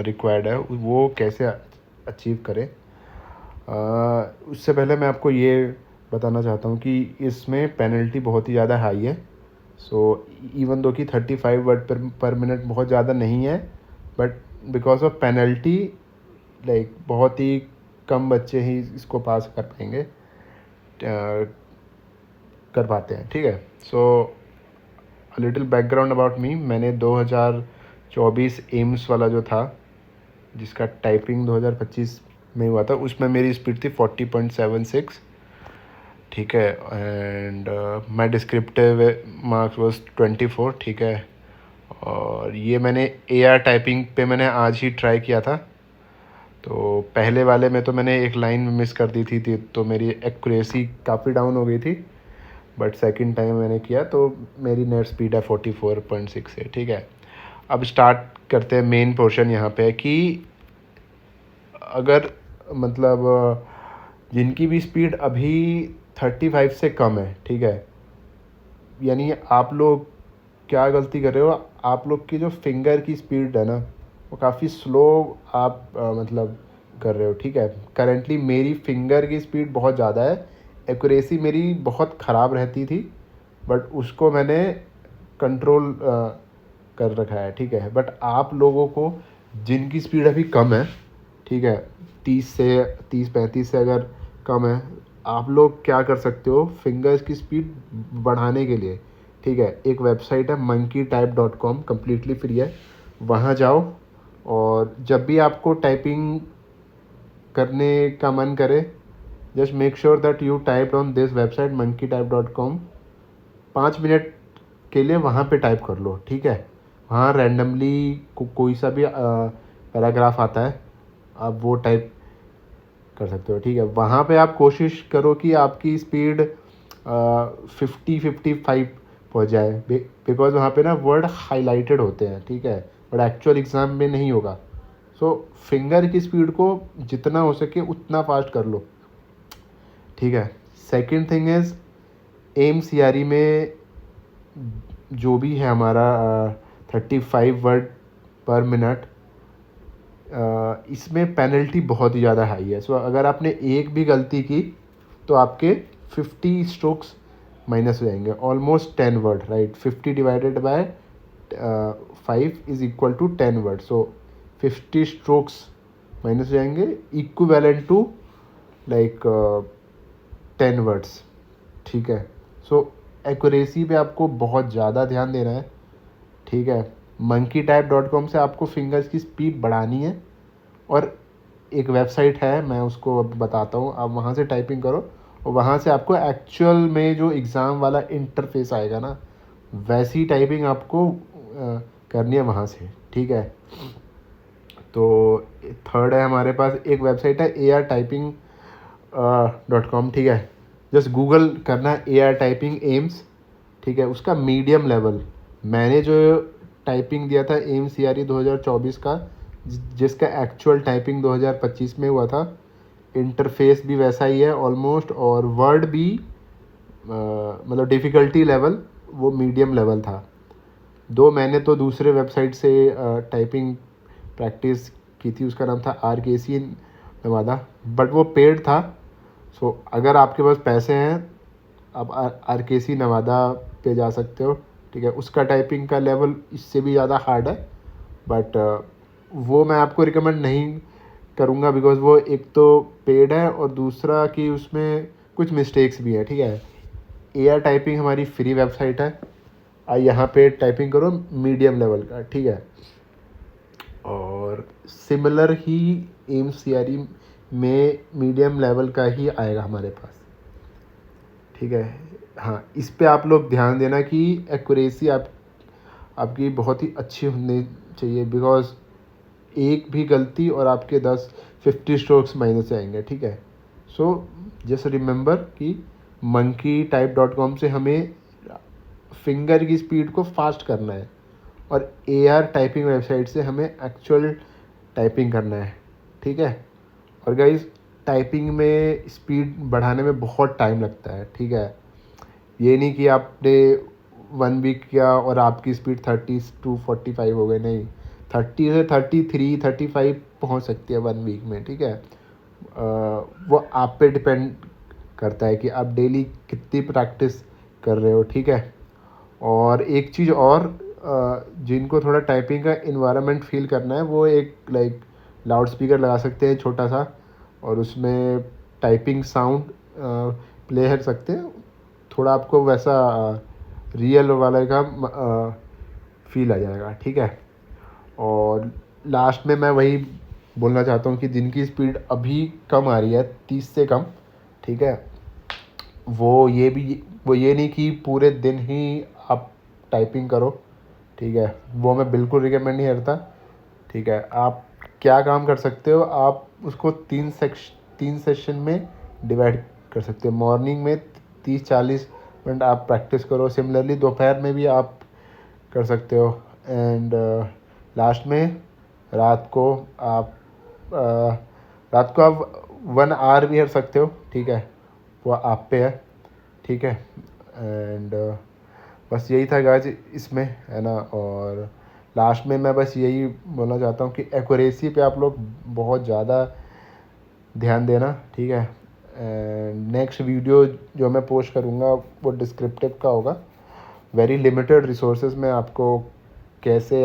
Required है वो कैसे अचीव करें। उससे पहले मैं आपको ये बताना चाहता हूँ कि इसमें पेनल्टी बहुत ही ज़्यादा हाई है। सो इवन दो कि 35 वर्ड पर मिनट बहुत ज़्यादा नहीं है, but because of penalty like बहुत ही कम बच्चे ही इसको पास कर पाएंगे, कर पाते हैं। ठीक है, so little background about me. मैंने 2024 एम्स वाला जो था, जिसका टाइपिंग 2025 में हुआ था, उसमें मेरी स्पीड थी 40.76। ठीक है, and my descriptive marks was 24। ठीक है, और ये मैंने AR टाइपिंग पे मैंने आज ही ट्राई किया था। तो पहले वाले में तो मैंने एक लाइन मिस कर दी थी तो मेरी एक्यूरेसी काफ़ी डाउन हो गई थी, बट सेकंड टाइम मैंने किया तो मेरी नेट स्पीड है 44.6 है। ठीक है, अब स्टार्ट करते हैं मेन पोर्शन यहाँ पे कि अगर मतलब जिनकी भी स्पीड अभी 35 से कम है, ठीक है, यानी आप लोग क्या गलती कर रहे हो, आप लोग की जो फिंगर की स्पीड है ना वो काफ़ी स्लो आप मतलब कर रहे हो। ठीक है, करेंटली मेरी फिंगर की स्पीड बहुत ज़्यादा है, एक्यूरेसी मेरी बहुत ख़राब रहती थी, बट उसको मैंने कंट्रोल कर रखा है। ठीक है, बट आप लोगों को जिनकी स्पीड अभी कम है, ठीक है, 30 से 35 से अगर कम है, आप लोग क्या कर सकते हो फिंगर्स की स्पीड बढ़ाने के लिए। ठीक है, एक वेबसाइट है monkeytype.com, कम्प्लीटली फ्री है, वहाँ जाओ और जब भी आपको टाइपिंग करने का मन करे, just make sure that you type on this website monkeytype.com। 5 minute के लिए वहाँ पे टाइप कर लो। ठीक है, वहाँ रैंडमली कोई सा भी पैराग्राफ आता है, आप वो टाइप कर सकते हो। ठीक है, वहाँ पे आप कोशिश करो कि आपकी स्पीड 50-55 पहुँच जाए, बिकॉज वहाँ पे ना वर्ड हाईलाइटेड होते हैं। ठीक है, बट एक्चुअल एग्ज़ाम में नहीं होगा। सो फिंगर की स्पीड को जितना हो सके उतना फास्ट कर लो। ठीक है, सेकंड थिंग इज़ AIMS-CRE में जो भी है हमारा 35 वर्ड पर मिनट, इसमें पेनल्टी बहुत ही ज़्यादा हाई है। सो अगर आपने एक भी गलती की तो आपके 50 स्ट्रोक्स माइनस हो जाएंगे, almost 10 word, right. 50 divided by 5 is equal to 10 word. So 50 strokes minus हो जाएंगे, इक्विवेलेंट टू लाइक 10 वर्ड्स। ठीक है, सो एक्यूरेसी पे आपको बहुत ज़्यादा ध्यान देना है। ठीक है, monkeytype.com से आपको फिंगर्स की स्पीड बढ़ानी है, और एक वेबसाइट है, मैं उसको अब बताता हूँ, आप वहाँ से टाइपिंग करो और वहाँ से आपको एक्चुअल में जो एग्ज़ाम वाला इंटरफेस आएगा ना, वैसी टाइपिंग आपको करनी है वहाँ से। ठीक है, तो थर्ड है हमारे पास एक वेबसाइट है AR typing.com। ठीक है, जस्ट गूगल करना है AR टाइपिंग एम्स। ठीक है, उसका मीडियम लेवल, मैंने जो टाइपिंग दिया था AIMS-CRE 2024 का, जिसका एक्चुअल टाइपिंग 2025 में हुआ था, इंटरफेस भी वैसा ही है ऑलमोस्ट, और वर्ड भी मतलब डिफ़िकल्टी लेवल वो मीडियम लेवल था। दो मैंने तो दूसरे वेबसाइट से टाइपिंग प्रैक्टिस की थी, उसका नाम था RKC नवादा, बट वो पेड था। सो अगर आपके पास पैसे हैं आप RKC नवादा पे जा सकते हो। ठीक है, उसका टाइपिंग का लेवल इससे भी ज़्यादा हार्ड है, बट वो मैं आपको रिकमेंड नहीं करूँगा, बिकॉज वो एक तो पेड है और दूसरा कि उसमें कुछ मिस्टेक्स भी है। ठीक है, AR टाइपिंग हमारी फ्री वेबसाइट है, यहाँ पे टाइपिंग करो मीडियम लेवल का। ठीक है, और सिमिलर ही AIMS-CRE में मीडियम लेवल का ही आएगा हमारे पास। ठीक है, हाँ, इस पे आप लोग ध्यान देना कि एक्यूरेसी आपकी बहुत ही अच्छी होनी चाहिए, बिकॉज एक भी गलती और आपके 50 स्ट्रोक्स माइनस आएंगे। ठीक है, सो जस्ट रिमेंबर कि monkeytype.com से हमें फिंगर की स्पीड को फास्ट करना है, और AR टाइपिंग वेबसाइट से हमें एक्चुअल टाइपिंग करना है। ठीक है, और गाइस टाइपिंग में स्पीड बढ़ाने में बहुत टाइम लगता है। ठीक है, ये नहीं कि आपने 1 वीक किया और आपकी स्पीड 30 to 45 हो गई, नहीं, 30 से 33-35 पहुंच सकती है 1 वीक में, ठीक है। वो आप पे डिपेंड करता है कि आप डेली कितनी प्रैक्टिस कर रहे हो, ठीक है। और एक चीज़ और, जिनको थोड़ा टाइपिंग का इन्वायरमेंट फील करना है, वो एक लाइक लाउड स्पीकर लगा सकते हैं छोटा सा, और उसमें टाइपिंग साउंड प्ले कर सकते हैं। थोड़ा आपको वैसा रियल वाला का फील आ जाएगा, ठीक है। और लास्ट में मैं वही बोलना चाहता हूँ कि जिनकी स्पीड अभी कम आ रही है, 30 से कम, ठीक है, वो ये नहीं कि पूरे दिन ही आप टाइपिंग करो, ठीक है। वो मैं बिल्कुल रिकमेंड नहीं करता, ठीक है। आप क्या काम कर सकते हो, आप उसको 3 सेशन में डिवाइड कर सकते हो। मॉर्निंग में 30-40 मिनट आप प्रैक्टिस करो, सिमिलरली दोपहर में भी आप कर सकते हो, एंड लास्ट में रात को आप अ, रात को आप 1 आवर भी कर सकते हो, ठीक है। वो आप पे है, ठीक है। एंड बस यही था गाइस इसमें, है ना। और लास्ट में मैं बस यही बोलना चाहता हूँ कि एक्यूरेसी पे आप लोग बहुत ज़्यादा ध्यान देना, ठीक है। एंड नेक्स्ट वीडियो जो मैं पोस्ट करूँगा वो डिस्क्रिप्टिव का होगा। वेरी लिमिटेड रिसोर्सेज में आपको कैसे